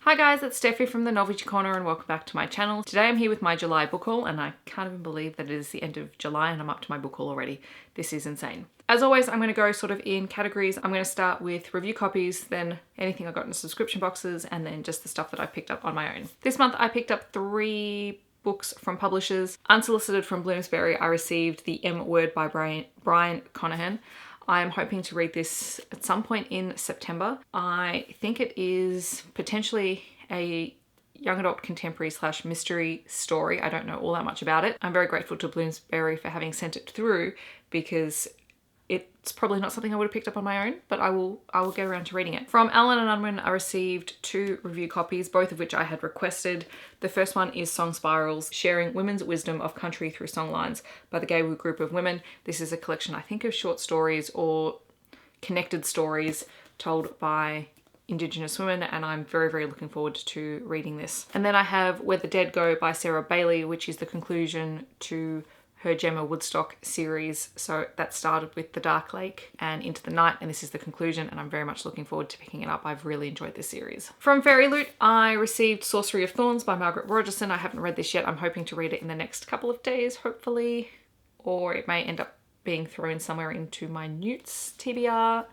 Hi guys, it's Steffi from the Novelty Corner and welcome back to my channel. Today I'm here with my July book haul and I can't even believe that it is the end of July and I'm up to my book haul already. This is insane. As always, I'm going to go sort of in categories. I'm going to start with review copies, then anything I got in subscription boxes, and then just the stuff that I picked up on my own. This month I picked up 3 books from publishers. Unsolicited from Bloomsbury, I received The M Word by Brian Conahan. I'm hoping to read this at some point in September. I think it is potentially a young adult contemporary / mystery story. I don't know all that much about it. I'm very grateful to Bloomsbury for having sent it through because it's probably not something I would have picked up on my own, but I will get around to reading it. From Allen and Unwin, I received 2 review copies, both of which I had requested. The first one is Song Spirals, Sharing Women's Wisdom of Country Through Songlines by the Gaywood Group of Women. This is a collection, I think, of short stories or connected stories told by Indigenous women, and I'm very, very looking forward to reading this. And then I have Where the Dead Go by Sarah Bailey, which is the conclusion to her Gemma Woodstock series. So that started with The Dark Lake and Into the Night, and this is the conclusion, and I'm very much looking forward to picking it up. I've really enjoyed this series. From Fairy Loot, I received Sorcery of Thorns by Margaret Morrison. I haven't read this yet. I'm hoping to read it in the next couple of days, hopefully, or it may end up being thrown somewhere into my Newts TBR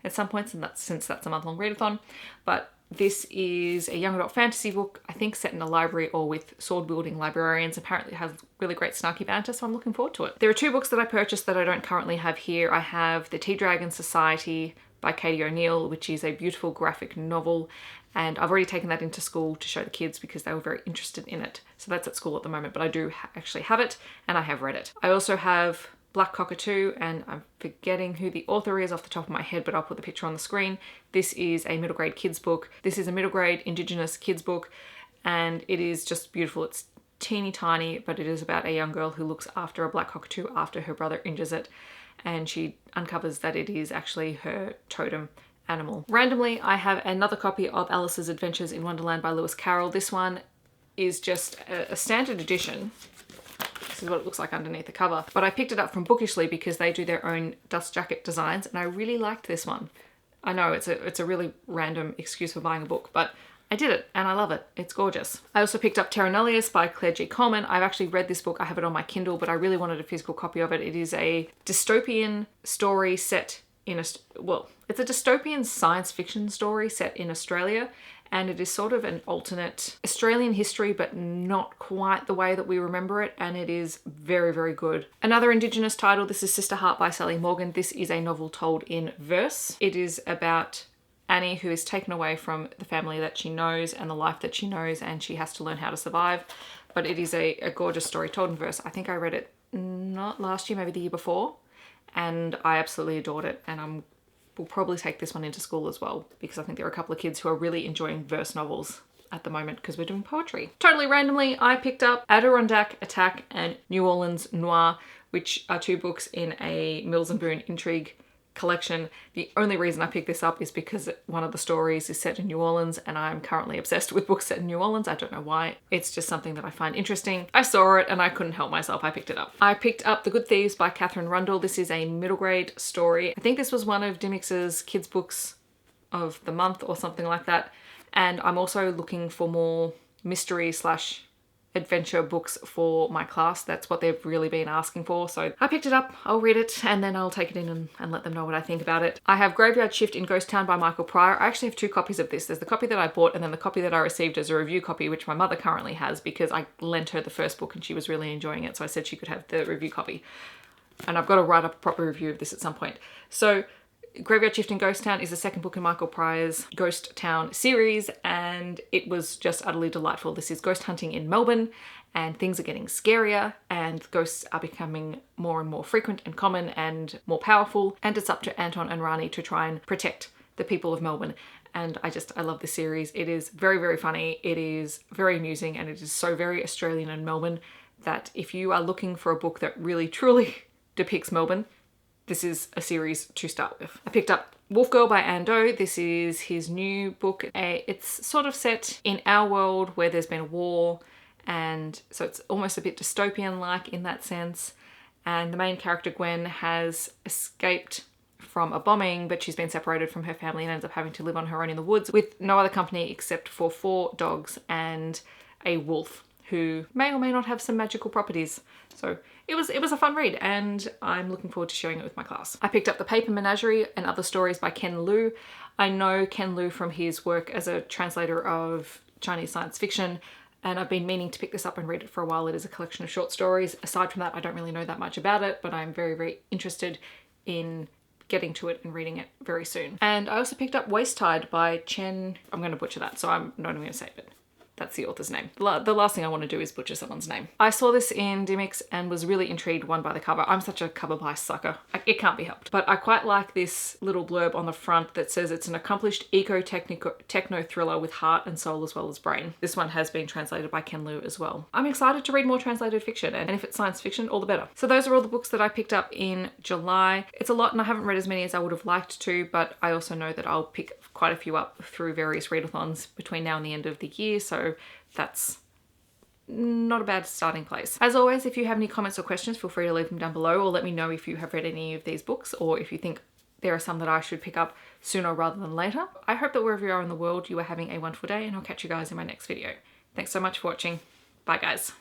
at some point, since that's a month-long readathon. But this is a young adult fantasy book, I think set in a library or with sword-wielding librarians. Apparently it has really great snarky banter, so I'm looking forward to it. There are 2 books that I purchased that I don't currently have here. I have The Tea Dragon Society by Katie ONeil, which is a beautiful graphic novel, and I've already taken that into school to show the kids because they were very interested in it. So that's at school at the moment, but I do actually have it, and I have read it. I also have Black Cockatoo, and I'm forgetting who the author is off the top of my head, but I'll put the picture on the screen. This is a middle grade kids book. This is a middle grade Indigenous kids book, and it is just beautiful. It's teeny tiny, but it is about a young girl who looks after a black cockatoo after her brother injures it, and she uncovers that it is actually her totem animal. Randomly, I have another copy of Alice's Adventures in Wonderland by Lewis Carroll. This one is just a standard edition. This is what it looks like underneath the cover. But I picked it up from Bookishly because they do their own dust jacket designs, and I really liked this one. I know it's a really random excuse for buying a book, but I did it and I love it. It's gorgeous. I also picked up Terra Nullius by Claire G. Coleman. I've actually read this book. I have it on my Kindle, but I really wanted a physical copy of it. It is a dystopian story set in it's a dystopian science fiction story set in Australia, and it is sort of an alternate Australian history, but not quite the way that we remember it, and it is very, very good. Another Indigenous title, this is Sister Hart by Sally Morgan. This is a novel told in verse. It is about Annie, who is taken away from the family that she knows and the life that she knows, and she has to learn how to survive. But it is a gorgeous story told in verse. I think I read it not last year, maybe the year before, and I absolutely adored it, and we'll probably take this one into school as well because I think there are a couple of kids who are really enjoying verse novels at the moment because we're doing poetry. Totally randomly, I picked up Adirondack Attack and New Orleans Noir, which are 2 books in a Mills and Boon intrigue collection. The only reason I picked this up is because one of the stories is set in New Orleans, and I'm currently obsessed with books set in New Orleans. I don't know why. It's just something that I find interesting. I saw it and I couldn't help myself. I picked it up. I picked up The Good Thieves by Catherine Rundle. This is a middle grade story. I think this was one of Dimix's kids books of the month or something like that. And I'm also looking for more mystery / adventure books for my class. That's what they've really been asking for. So I picked it up, I'll read it, and then I'll take it in and let them know what I think about it. I have Graveyard Shift in Ghost Town by Michael Pryor. I actually have 2 copies of this. There's the copy that I bought and then the copy that I received as a review copy, which my mother currently has because I lent her the first book and she was really enjoying it. So I said she could have the review copy. And I've got to write up a proper review of this at some point. So Graveyard Shift in Ghost Town is the second book in Michael Pryor's Ghost Town series, and it was just utterly delightful. This is ghost hunting in Melbourne, and things are getting scarier, and ghosts are becoming more and more frequent and common and more powerful, and it's up to Anton and Rani to try and protect the people of Melbourne. And I love this series. It is very, very funny. It is very amusing, and it is so very Australian and Melbourne that if you are looking for a book that really, truly depicts Melbourne, this is a series to start with. I picked up Wolfe Go By. This is his new book. It's sort of set in our world where there's been a war, and so it's almost a bit dystopian-like in that sense. And the main character, Gwen, has escaped from a bombing, but she's been separated from her family and ends up having to live on her own in the woods with no other company except for 4 dogs and a wolf who may or may not have some magical properties. So it was a fun read, and I'm looking forward to sharing it with my class. I picked up The Paper Menagerie and Other Stories by Ken Liu. I know Ken Liu from his work as a translator of Chinese science fiction, and I've been meaning to pick this up and read it for a while. It is a collection of short stories. Aside from that, I don't really know that much about it, but I'm very, very interested in getting to it and reading it very soon. And I also picked up Waist Tide by Chen. I'm going to butcher that, so I'm not even going to say it, but that's the author's name. The last thing I want to do is butcher someone's name. I saw this in Dimmicks and was really intrigued, one, by the cover. I'm such a cover buy sucker. It can't be helped. But I quite like this little blurb on the front that says it's an accomplished eco-techno thriller with heart and soul as well as brain. This one has been translated by Ken Liu as well. I'm excited to read more translated fiction, and if it's science fiction, all the better. So those are all the books that I picked up in July. It's a lot and I haven't read as many as I would have liked to, but I also know that I'll pick quite a few up through various readathons between now and the end of the year, so that's not a bad starting place. As always, if you have any comments or questions, feel free to leave them down below, or let me know if you have read any of these books, or if you think there are some that I should pick up sooner rather than later. I hope that wherever you are in the world, you are having a wonderful day, and I'll catch you guys in my next video. Thanks so much for watching. Bye guys.